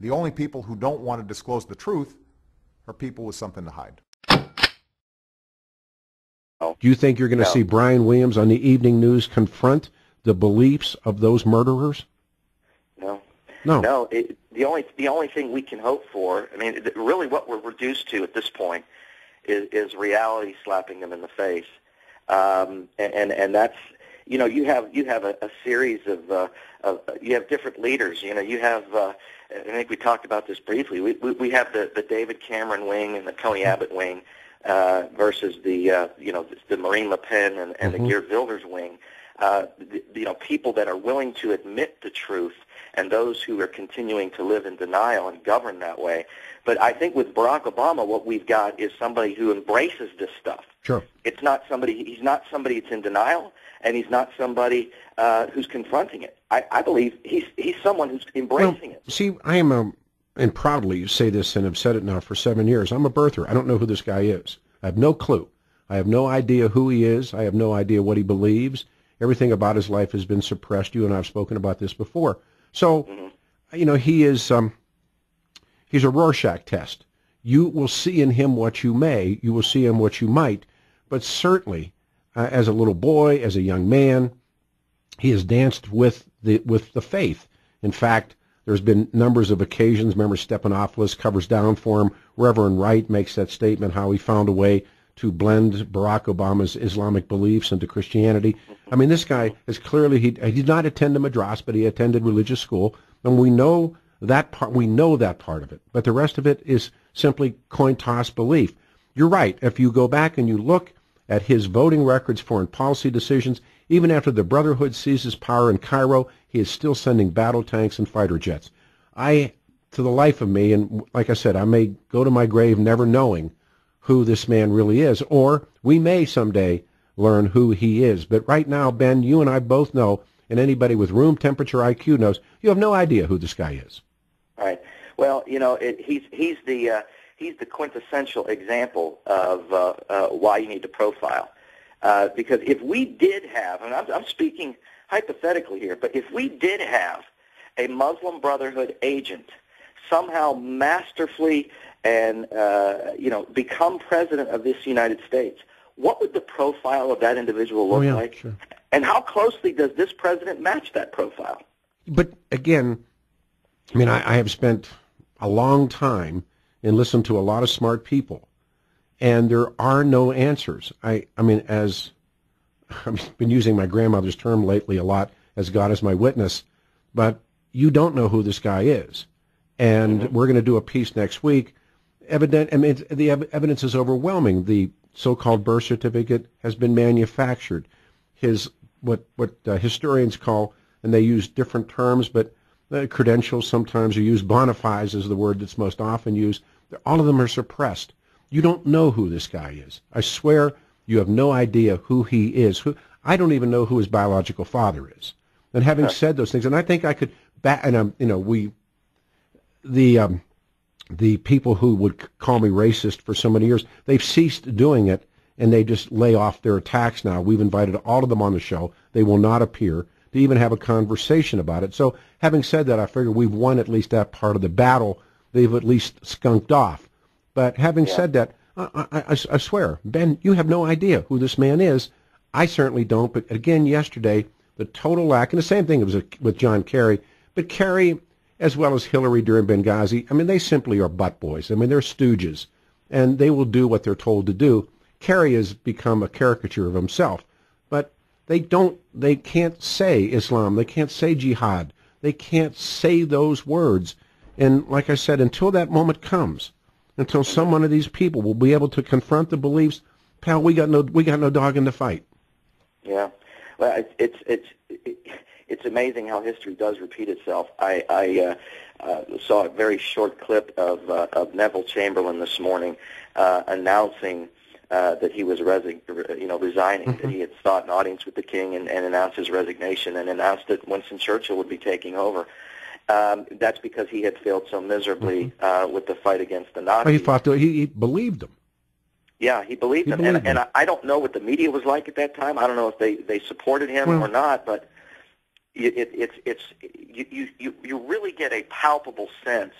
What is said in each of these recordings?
The only people who don't want to disclose the truth are people with something to hide. Do you think you're going to see Brian Williams on the evening news confront the beliefs of those murderers? No. No. No. The only thing we can hope for, I mean, really what we're reduced to at this point is reality slapping them in the face. And that's, you know, you have a series of you have different leaders. You know, you have I think we talked about this briefly. We have the David Cameron wing and the Tony Abbott wing versus the Marine Le Pen and the Geert Wilders wing. People that are willing to admit the truth and those who are continuing to live in denial and govern that way. But I think with Barack Obama, what we've got is somebody who embraces this stuff. Sure. He's not somebody that's in denial, and he's not somebody who's confronting it. I believe he's someone who's embracing it. See, I am, and proudly say this, and have said it now for 7 years, I'm a birther. I don't know who this guy is. I have no clue. I have no idea who he is. I have no idea what he believes. Everything about his life has been suppressed. You and I have spoken about this before. So, you know, he's a Rorschach test. You will see in him what you may. You will see in what you might. But certainly, as a little boy, as a young man, he has danced with the faith. In fact, there's been numbers of occasions. Remember, Stephanopoulos covers down for him. Reverend Wright makes that statement, how he found a way to blend Barack Obama's Islamic beliefs into Christianity. I mean, this guy is clearly, he did not attend a madras, but he attended religious school, and we know that part of it. But the rest of it is simply coin toss belief. You're right. If you go back and you look at his voting records, foreign policy decisions, even after the Brotherhood seizes power in Cairo, he is still sending battle tanks and fighter jets. To the life of me, and like I said, I may go to my grave never knowing who this man really is, or we may someday learn who he is. But right now, Ben, you and I both know, and anybody with room temperature IQ knows, you have no idea who this guy is. All right. Well, you know, he's the quintessential example of why you need to profile. Because if we did have, and I'm speaking hypothetically here, but if we did have a Muslim Brotherhood agent somehow masterfully and become president of this United States, what would the profile of that individual look like? Sure. And how closely does this president match that profile? But again, I mean, I have spent a long time and listened to a lot of smart people, and there are no answers. I mean, as I've been using my grandmother's term lately a lot, as God is my witness, but you don't know who this guy is. And we're going to do a piece next week. The evidence is overwhelming. The so-called birth certificate has been manufactured. His what historians call, and they use different terms, but credentials sometimes are used. Bona fides is the word that's most often used. All of them are suppressed. You don't know who this guy is. I swear you have no idea who he is. I don't even know who his biological father is. And having said those things, and I think I could, the people who would call me racist for so many years, they've ceased doing it, and they just lay off their attacks now. We've invited all of them on the show. They will not appear to even have a conversation about it. So having said that, I figure we've won at least that part of the battle. They've at least skunked off. But having said that, I swear, Ben, you have no idea who this man is. I certainly don't. But again, yesterday, the total lack, and the same thing was with John Kerry, but Kerry, as well as Hillary during Benghazi, I mean, they simply are butt boys. I mean, they're stooges, and they will do what they're told to do. Kerry has become a caricature of himself, but they can't say Islam, they can't say jihad, they can't say those words. And like I said, until that moment comes, until some one of these people will be able to confront the beliefs, pal, we got no dog in the fight. Yeah, well, it's amazing how history does repeat itself. I saw a very short clip of Neville Chamberlain this morning announcing that he was resigning, that he had sought an audience with the king and announced his resignation and announced that Winston Churchill would be taking over. That's because he had failed so miserably with the fight against the Nazis. He believed them. Yeah, he believed them. And I don't know what the media was like at that time. I don't know if they supported him or not, but you really get a palpable sense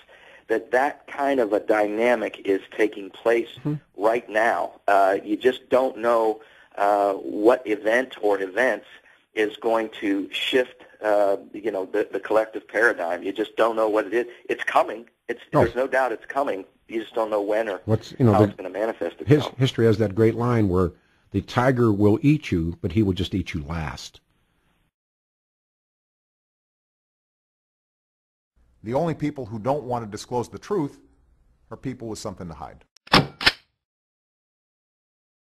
that kind of a dynamic is taking place right now. You just don't know what event or events is going to shift, the collective paradigm. You just don't know what it is. It's coming. There's no doubt it's coming. You just don't know when or how it's going to manifest itself. History has that great line where the tiger will eat you, but he will just eat you last. The only people who don't want to disclose the truth are people with something to hide.